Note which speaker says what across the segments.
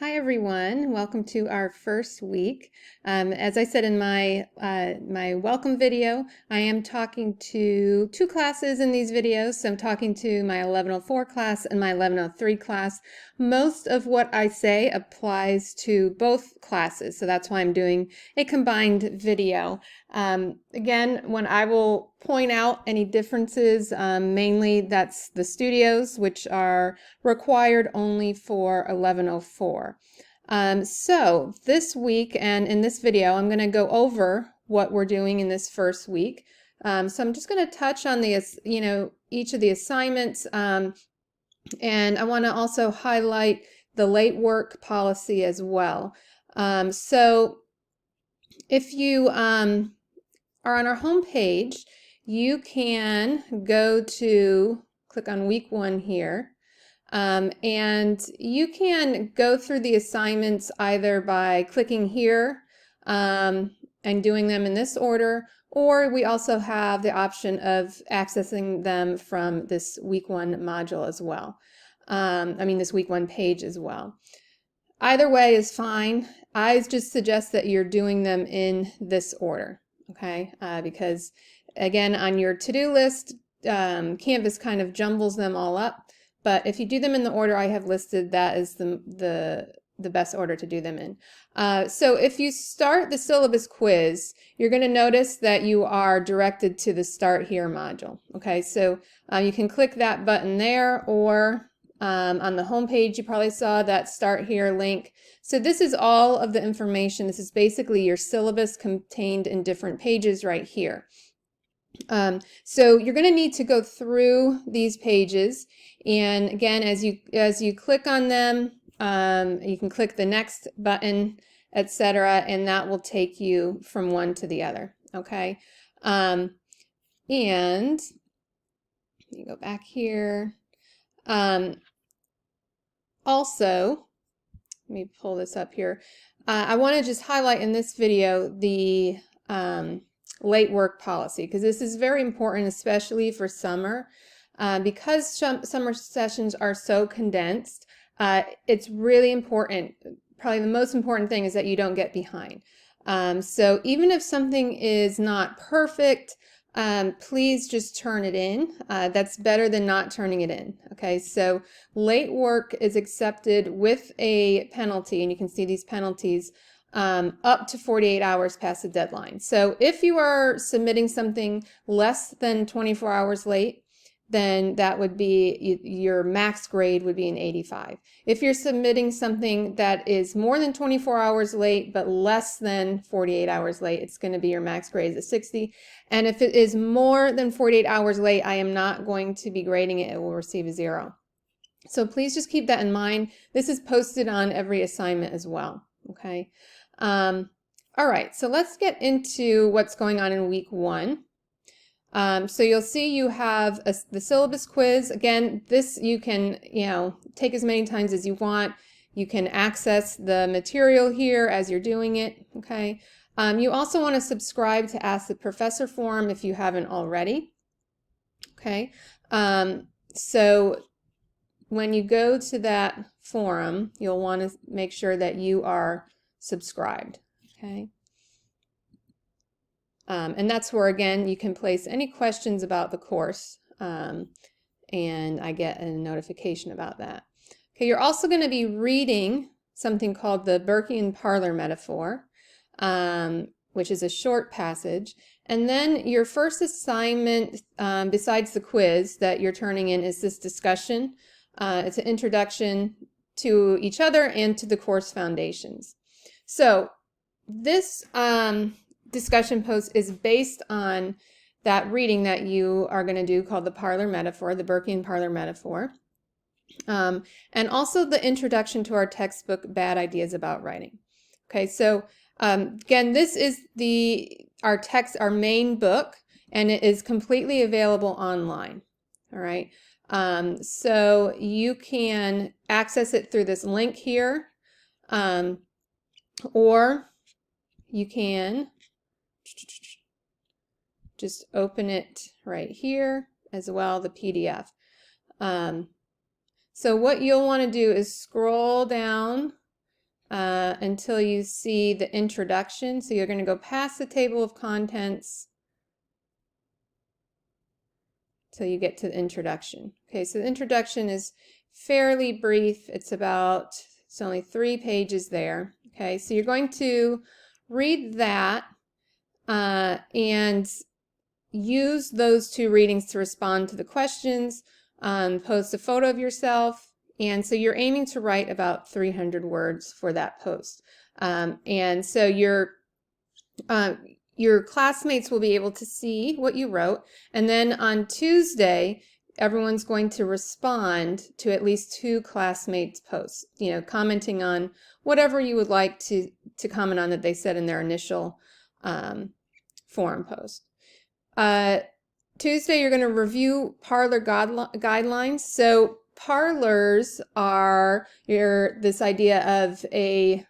Speaker 1: Hi everyone, welcome to our first week. As I said in my welcome video, I am talking to two classes in these videos. So I'm talking to my 1104 class and my 1103 class. Most of what I say applies to both classes, so that's why I'm doing a combined video. Again, when I will point out any differences, mainly that's the studios, which are required only for 1104. So this week and in this video, I'm going to go over what we're doing in this first week. So I'm just going to touch on each of the assignments, and I want to also highlight the late work policy as well. So if you are on our home page, you can click on week 1 here. And you can go through the assignments either by clicking here and doing them in this order, or we also have the option of accessing them from this week 1 module as well. This week 1 page as well. Either way is fine. I just suggest that you're doing them in this order, okay? Because again, on your to-do list, Canvas kind of jumbles them all up. But if you do them in the order I have listed, that is the best order to do them in. So if you start the syllabus quiz, you're going to notice that you are directed to the Start Here module. Okay, so you can click that button there, or on the home page you probably saw that Start Here link. So this is all of the information. This is basically your syllabus contained in different pages right here. So you're going to need to go through these pages, and again, as you click on them, you can click the next button, etc., and that will take you from one to the other. Okay, and let me go back here. Also, let me pull this up here. I want to just highlight in this video the late work policy, because this is very important, especially for summer. Because summer sessions are so condensed, it's really important. Probably the most important thing is that you don't get behind. So even if something is not perfect, please just turn it in. That's better than not turning it in. Okay, so late work is accepted with a penalty, and you can see these penalties up to 48 hours past the deadline. So if you are submitting something less than 24 hours late, then that would be, your max grade would be an 85. If you're submitting something that is more than 24 hours late but less than 48 hours late, it's going to be your max grade is a 60. And if it is more than 48 hours late, I am not going to be grading it. It will receive a 0. So please just keep that in mind. This is posted on every assignment as well. Okay. All right, so let's get into what's going on in week 1. So you'll see you have the syllabus quiz. Again, this you can take as many times as you want. You can access the material here as you're doing it. Okay. You also want to subscribe to Ask the Professor forum if you haven't already. Okay. So when you go to that forum, you'll want to make sure that you are subscribed. Okay. And that's where, again, you can place any questions about the course, and I get a notification about that. Okay, you're also going to be reading something called the Burkean parlor metaphor, which is a short passage. And then your first assignment, besides the quiz that you're turning in, is this discussion. It's an introduction to each other and to the course foundations. So this discussion post is based on that reading that you are going to do called the parlor metaphor, the Burkean parlor metaphor, and also the introduction to our textbook, Bad Ideas About Writing. Okay, so again, this is our main book, and it is completely available online. All right, so you can access it through this link here, or you can just open it right here as well, the PDF. So what you'll want to do is scroll down until you see the introduction. So you're going to go past the table of contents till you get to the introduction. Okay, so the introduction is fairly brief. It's only 3 pages there. Okay, so you're going to read that and use those 2 readings to respond to the questions, post a photo of yourself, and so you're aiming to write about 300 words for that post. And so your classmates will be able to see what you wrote, and then on Tuesday, everyone's going to respond to at least 2 classmates' posts, commenting on whatever you would like to comment on that they said in their initial forum post. Tuesday, you're going to review Parler guidelines. So Parlers are this idea of a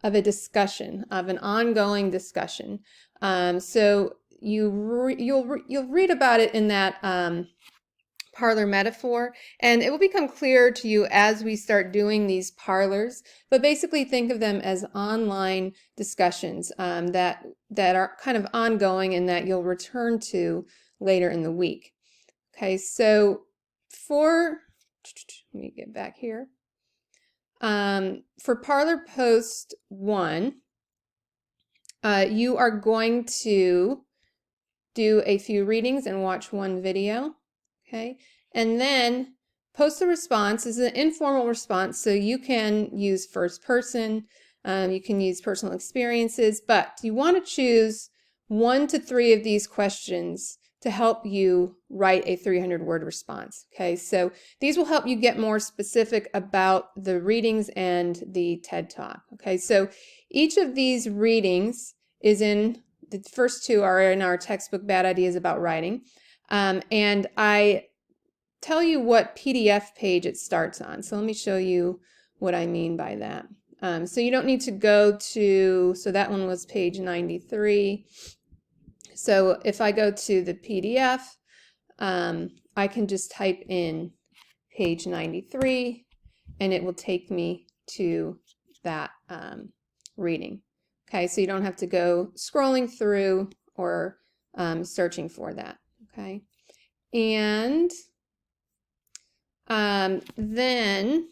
Speaker 1: discussion, of an ongoing discussion. So you'll read about it in that Parler metaphor, and it will become clearer to you as we start doing these parlors. But basically, think of them as online discussions that are kind of ongoing and that you'll return to later in the week. Okay, so let me get back here. For Parler Post 1, you are going to do a few readings and watch 1 video. Okay, and then post a response. This is an informal response, so you can use first person, you can use personal experiences, but you want to choose 1 to 3 of these questions to help you write a 300-word response. Okay, so these will help you get more specific about the readings and the TED Talk. Okay, so each of these readings is the first 2 are in our textbook, Bad Ideas About Writing. And I tell you what PDF page it starts on. So let me show you what I mean by that. So you don't need to go to, so that one was page 93. So if I go to the PDF, I can just type in page 93 and it will take me to that reading. Okay, so you don't have to go scrolling through or searching for that. Okay, and then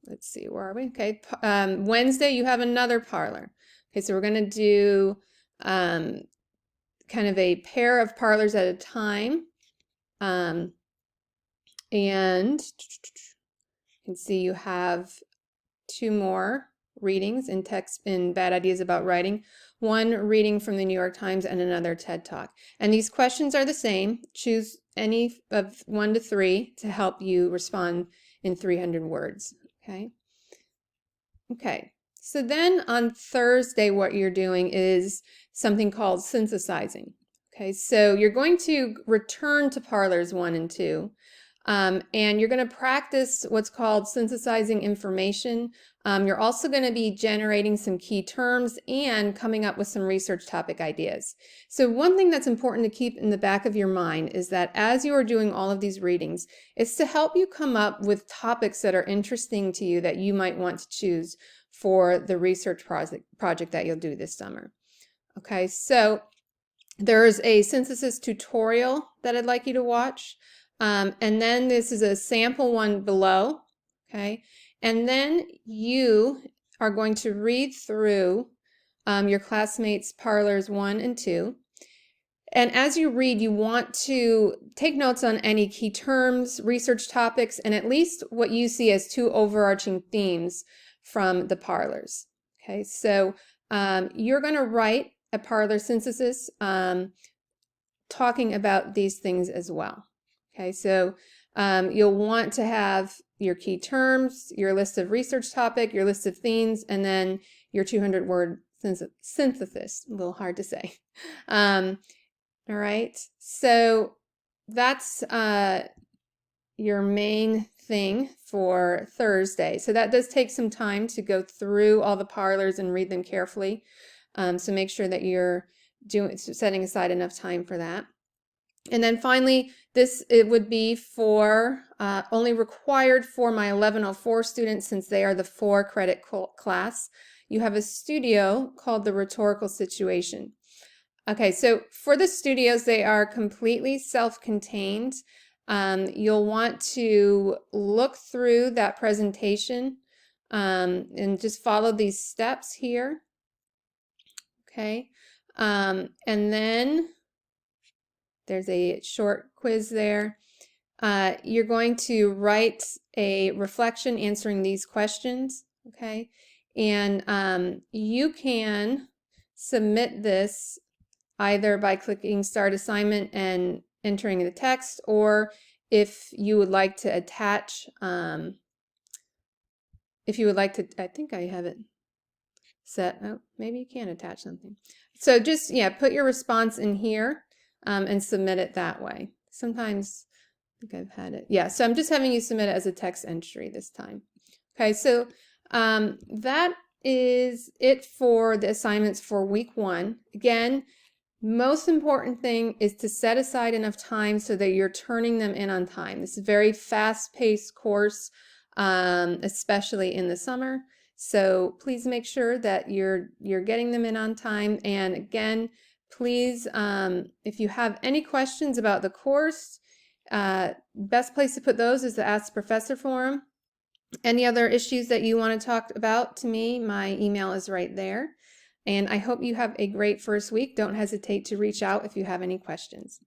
Speaker 1: let's see, where are we? Okay, Wednesday you have another parlor. Okay, so we're going to do kind of a pair of parlors at a time, and you can see you have 2 more readings in Bad Ideas About Writing. 1 reading from the New York Times and another TED Talk. And these questions are the same. Choose any of 1 to 3 to help you respond in 300 words. Okay. Okay. So then on Thursday, what you're doing is something called synthesizing. Okay. So you're going to return to parlors 1 and 2. And you're going to practice what's called synthesizing information. You're also going to be generating some key terms and coming up with some research topic ideas. So one thing that's important to keep in the back of your mind is that as you are doing all of these readings, it's to help you come up with topics that are interesting to you that you might want to choose for the research project that you'll do this summer. Okay, so there's a synthesis tutorial that I'd like you to watch. And then this is a sample one below, okay? And then you are going to read through your classmates' parlors 1 and 2. And as you read, you want to take notes on any key terms, research topics, and at least what you see as 2 overarching themes from the parlors. Okay, so you're going to write a parlor synthesis talking about these things as well. Okay, so you'll want to have your key terms, your list of research topic, your list of themes, and then your 200-word synthesis. A little hard to say. All right, so that's your main thing for Thursday. So that does take some time to go through all the parlors and read them carefully. So make sure that you're setting aside enough time for that. And then finally, it would be for only required for my 1104 students, since they are the 4-credit class. You have a studio called the rhetorical situation. Okay, so for the studios, they are completely self-contained. You'll want to look through that presentation and just follow these steps here. Okay, and then there's a short quiz there. You're going to write a reflection answering these questions, okay? And you can submit this either by clicking Start Assignment and entering the text, or if you would like to attach, I think I have it set. Oh, maybe you can attach something. So just, yeah, put your response in here and submit it that way. Sometimes, I think I've had it. Yeah, so I'm just having you submit it as a text entry this time. Okay, so that is it for the assignments for week 1. Again, most important thing is to set aside enough time so that you're turning them in on time. This is a very fast-paced course, especially in the summer. So please make sure that you're getting them in on time. And again, please, if you have any questions about the course, best place to put those is the Ask the Professor forum. Any other issues that you want to talk about to me, my email is right there. And I hope you have a great first week. Don't hesitate to reach out if you have any questions.